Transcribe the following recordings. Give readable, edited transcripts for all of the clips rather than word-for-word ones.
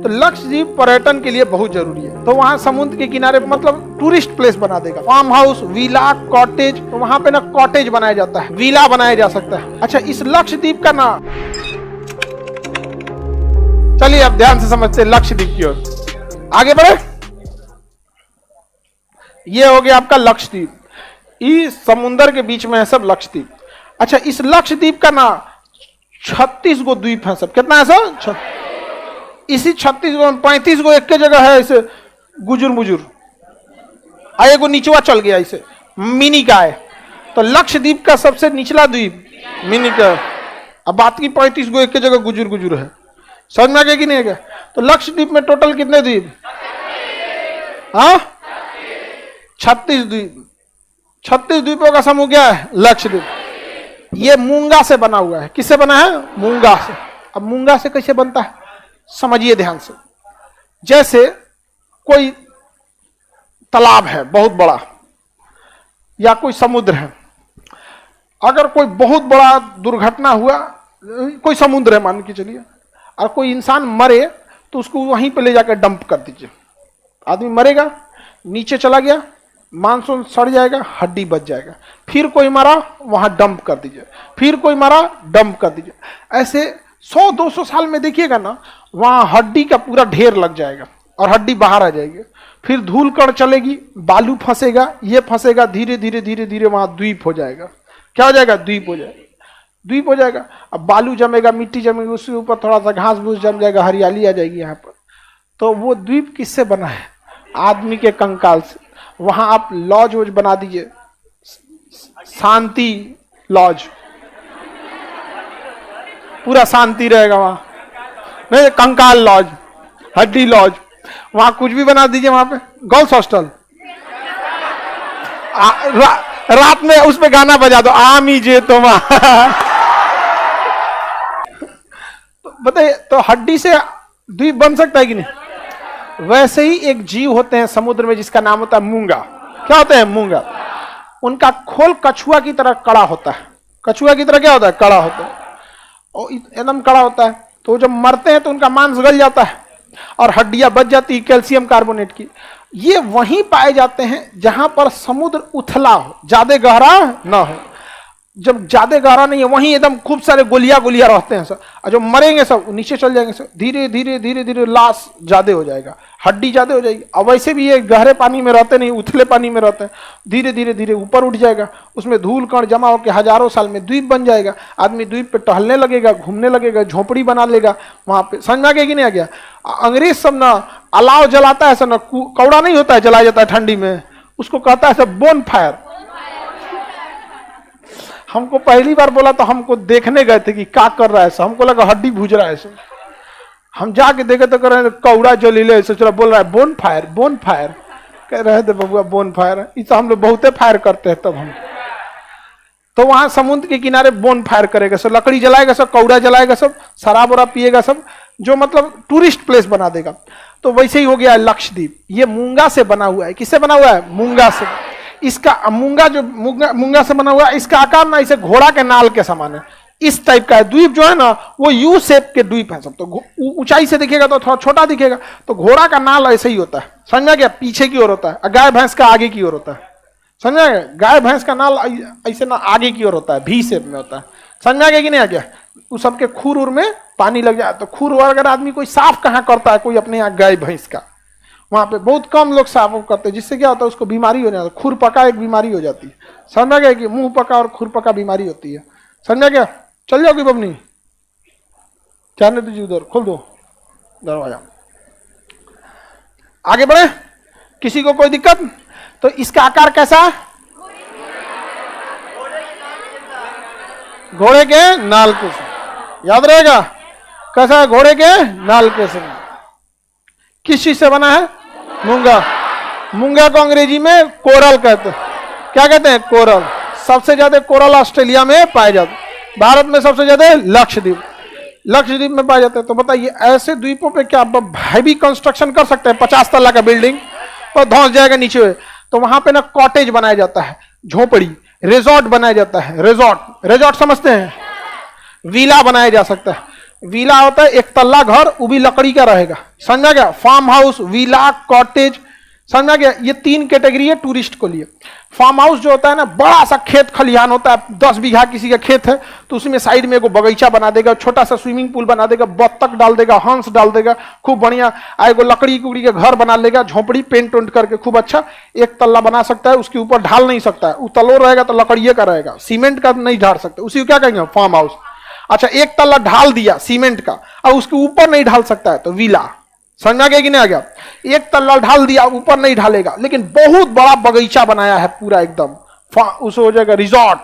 तो लक्षद्वीप पर्यटन के लिए बहुत जरूरी है। तो वहाँ समुद्र के किनारे मतलब टूरिस्ट प्लेस बना देगा, फार्म हाउस, विला, कॉटेज। तो वहाँ पे ना कॉटेज बनाया जाता है, विला बनाया जा सकता है। अच्छा, इस लक्षद्वीप का ना, चलिए अब ध्यान से समझते हैं लक्षद्वीप की ओर आगे बढ़े। ये हो गया आपका लक्षद्वीप, इस समुद्र के बीच में है सब लक्षद्वीप। अच्छा, इस लक्षद्वीप का ना 36 गो द्वीप है सब। कितना है सर? इसी 36 गो 35 गो एक के जगह है ऐसे गुजुर मुजुर, एगो निचवा चल गया इसे मिनी का है। तो लक्षद्वीप का सबसे निचला द्वीप मिनी का, अब बात की 35 गो एक के जगह गुजुर गुजुर है। समझ में आ गया कि नहीं गया? तो लक्षद्वीप में टोटल कितने द्वीप? हाँ, 36 द्वीप। 36 द्वीपों का समूह क्या है? लक्षद्वीप। ये मूंगा से बना हुआ है। किससे बना है? मूंगा से। अब मूंगा से कैसे बनता है समझिए ध्यान से। जैसे कोई तालाब है बहुत बड़ा या कोई समुद्र है, अगर कोई बहुत बड़ा दुर्घटना हुआ, कोई समुद्र है मान के चलिए, और कोई इंसान मरे तो उसको वहीं पे ले जाकर डंप कर दीजिए। आदमी मरेगा, नीचे चला गया, मांस सड़ जाएगा, हड्डी बच जाएगा। फिर कोई मरा, वहां डंप कर दीजिए, फिर कोई मरा, डंप कर दीजिए। ऐसे 100-200 साल में देखिएगा ना, वहां हड्डी का पूरा ढेर लग जाएगा और हड्डी बाहर आ जाएगी। फिर धूल कण चलेगी, बालू फंसेगा, ये फंसेगा, धीरे धीरे धीरे धीरे वहां द्वीप हो जाएगा। क्या हो जाएगा? द्वीप हो जाएगा। द्वीप हो जाएगा। अब बालू जमेगा, मिट्टी जमेगी, उसके ऊपर थोड़ा सा घास फूस जम जाएगा, हरियाली आ जाएगी यहाँ पर। तो वो द्वीप किससे बना है? आदमी के कंकाल से। वहां आप लॉज वॉज बना दीजिए, शांति लॉज, पूरा शांति रहेगा वहां। नहीं, कंकाल लॉज, हड्डी लॉज, वहां कुछ भी बना दीजिए। वहां पे गर्ल्स हॉस्टल, रात में उस पे गाना बजा दो, आमी जे तुम। तो बताइए, तो हड्डी से द्वीप बन सकता है कि नहीं? वैसे ही एक जीव होते हैं समुद्र में जिसका नाम होता है मूंगा। क्या होते हैं? मूंगा। उनका खोल कछुआ की तरह कड़ा होता है। कछुआ की तरह क्या होता है? कड़ा होता है, और एकदम कड़ा होता है। तो जब मरते हैं तो उनका मांस गल जाता है और हड्डियां बच जाती है कैल्शियम कार्बोनेट की। ये वहीं पाए जाते हैं जहां पर समुद्र उथला हो, ज्यादा गहरा ना हो। जब ज्यादा गहरा नहीं है वहीं एकदम खूब सारे गोलियां गोलियां रहते हैं सब, और जो मरेंगे सब नीचे चल जाएंगे सब। धीरे धीरे धीरे धीरे लाश ज्यादा हो जाएगा, हड्डी ज्यादा हो जाएगी। और वैसे भी ये गहरे पानी में रहते नहीं, उथले पानी में रहते हैं। धीरे धीरे धीरे ऊपर उठ जाएगा, उसमें धूल कण जमा होकर हजारों साल में द्वीप बन जाएगा। आदमी द्वीप पे टहलने लगेगा, घूमने लगेगा, झोपड़ी बना लेगा वहां पे। समझ में आ गया कि नहीं आ गया? अंग्रेज सब ना अलाव जलाता है, सब ना कौड़ा नहीं होता है, जलाया जाता है ठंडी में, उसको कहता है सब बोन फायर। हमको पहली बार बोला तो हमको देखने गए थे कि क्या कर रहा है सब, हमको लगा हड्डी भूज रहा है सब। हम जाके देखे तो कर रहे हैं कौड़ा जलीले ऐसे, चला बोल रहा है बोन फायर, बोन फायर। कह रहे थे बबुआ बोन फायर, इस हम लोग बहुते फायर करते हैं। तब हम तो वहां समुद्र के किनारे बोन फायर करेगा सब, लकड़ी जलाएगा सब, कौड़ा जलाएगा सब, शराब वराब पिएगा सब, जो मतलब टूरिस्ट प्लेस बना देगा। तो वैसे ही हो गया लक्षद्वीप। ये मूंगा से बना हुआ है। किससे बना हुआ है? मूंगा से। इसका मूंगा जो मूंगा से बना हुआ है, इसका आकार ना इसे घोड़ा के नाल के समान है, इस टाइप का है। द्वीप जो है ना वो यू शेप के द्वीप है सब। तो ऊंचाई से दिखेगा तो थोड़ा छोटा दिखेगा। तो घोड़ा का नाल ऐसे ही होता है, समझा गया? पीछे की ओर होता है, गाय भैंस का आगे की ओर होता है। समझा गया? गाय भैंस का नाल ऐसे ना आगे की ओर होता है, भी शेप में होता है। समझा गया कि नहीं आ गया? उस सबके खुर उर में पानी लग जाए तो खुर, अगर आदमी कोई साफ कहाँ करता है, कोई अपने यहाँ गाय भैंस का, वहां पे बहुत कम लोग साफ करते हैं, जिससे क्या होता है उसको बीमारी हो जाती है। खुर पका एक बीमारी हो जाती है। समझा गया कि मुंह पका और खुर पका बीमारी होती है। समझा गया? चल जाओगी बबनी, जाने दीजिए, उधर खोल दो दरवाजा, आगे बढ़े। किसी को कोई दिक्कत? तो इसका आकार कैसा? घोड़े के नाल के से, याद रहेगा कैसा है? घोड़े के नाल के से। किस चीज से बना है? मूंगा। मूंगा को अंग्रेजी में कोरल कहते हैं। क्या कहते हैं? कोरल। सबसे ज्यादा कोरल ऑस्ट्रेलिया में पाए जाते हैं, भारत में सबसे ज्यादा लक्षद्वीप, लक्षद्वीप में पाए जाते हैं। तो बताइए ऐसे द्वीपों पे क्या हैवी कंस्ट्रक्शन कर सकते हैं? 50 तल्ला का बिल्डिंग और धंस जाएगा नीचे। तो वहां पे ना कॉटेज बनाया जाता है, झोपड़ी, रिजॉर्ट बनाया जाता है। रिजॉर्ट, रिजॉर्ट समझते हैं? विला बनाया जा सकता है। विला होता है एक तल्ला घर, वो भी लकड़ी का रहेगा, समझा गया। फार्म हाउस, विला, कॉटेज, समझा गया। ये 3 कैटेगरी है टूरिस्ट को लिए। फार्म हाउस जो होता है ना, बड़ा सा खेत खलिहान होता है, 10 बीघा किसी का खेत है तो उसमें साइड में एगो बगीचा बना देगा, छोटा सा स्विमिंग पूल बना देगा, बत्तख डाल देगा, हंस डाल देगा, खूब बढ़िया। एगो लकड़ी कुकड़ी के घर बना लेगा, झोपड़ी पेंट वेंट करके खूब अच्छा, एक तल्ला बना सकता है। उसके ऊपर ढाल नहीं सकता है, वो तलो रहेगा तो लकड़िए का रहेगा, सीमेंट का नहीं ढाल सकते, उसी को क्या कहेंगे, फार्म हाउस। अच्छा, एक तल्ला ढाल दिया सीमेंट का और उसके ऊपर नहीं ढाल सकता है तो विला, समझ आ गया कि नहीं आ गया। एक तल्ला ढाल दिया, ऊपर नहीं ढालेगा, लेकिन बहुत बड़ा बगीचा बनाया है पूरा एकदम, उस हो जाएगा रिजॉर्ट।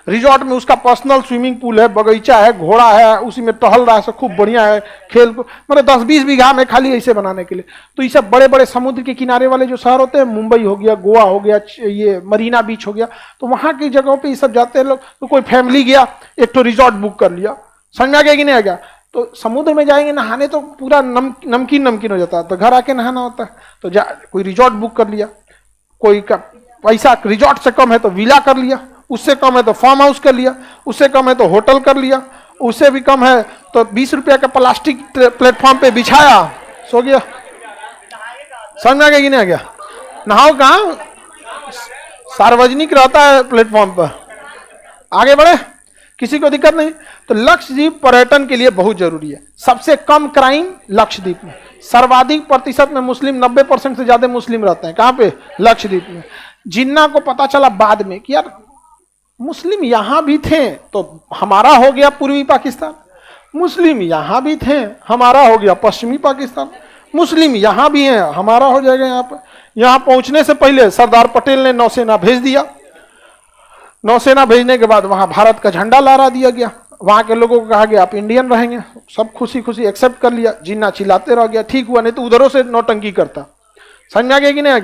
रिजॉर्ट में उसका पर्सनल स्विमिंग पूल है, बगीचा है, घोड़ा है, उसी में टहल रहा है, सब खूब बढ़िया है। खेल को मतलब 10-20 बीघा में खाली ऐसे बनाने के लिए। तो ये सब बड़े बड़े समुद्र के किनारे वाले जो शहर होते हैं, मुंबई हो गया, गोवा हो गया, ये मरीना बीच हो गया, तो वहां की जगहों पे ये सब जाते हैं लोग। तो कोई फैमिली गया, एक तो रिजॉर्ट बुक कर लिया, समझ में आ गया कि नहीं आ गया। तो समुद्र में जाएंगे नहाने तो पूरा नमकीन हो जाता है, तो घर आके नहाना होता है, तो कोई रिजॉर्ट बुक कर लिया, कोई का पैसा रिजॉर्ट से कम है तो विला कर लिया, उससे कम है तो फार्म हाउस कर लिया, उससे कम है तो होटल कर लिया, उससे भी कम है तो 20 रुपया का प्लास्टिक प्लेटफॉर्म पे बिछाया, सो गया। समझ में आ गया कि नहीं आ गया। नहाओ कहाँ, सार्वजनिक रहता है प्लेटफॉर्म पर, आगे बढ़े, किसी को दिक्कत नहीं। तो लक्षद्वीप पर्यटन के लिए बहुत जरूरी है। सबसे कम क्राइम लक्षद्वीप में, सर्वाधिक प्रतिशत में मुस्लिम, 90% से ज्यादा मुस्लिम रहते हैं। कहां पे, लक्षद्वीप में। जिन्ना को पता चला बाद में कि यार मुस्लिम यहां भी थे तो हमारा हो गया पूर्वी पाकिस्तान, मुस्लिम यहां भी थे हमारा हो गया पश्चिमी पाकिस्तान, मुस्लिम यहां भी हैं हमारा हो जाएगा यहाँ पर। यहां पहुंचने से पहले सरदार पटेल ने नौसेना भेज दिया, नौसेना भेजने के बाद वहां भारत का झंडा लहरा दिया गया, वहां के लोगों को कहा गया आप इंडियन रहेंगे, सब खुशी खुशी एक्सेप्ट कर लिया। जिन्ना चिल्लाते रह गया, ठीक हुआ, नहीं तो उधरों से नौटंकी करता। समझ में आ गया कि नहीं आ गया।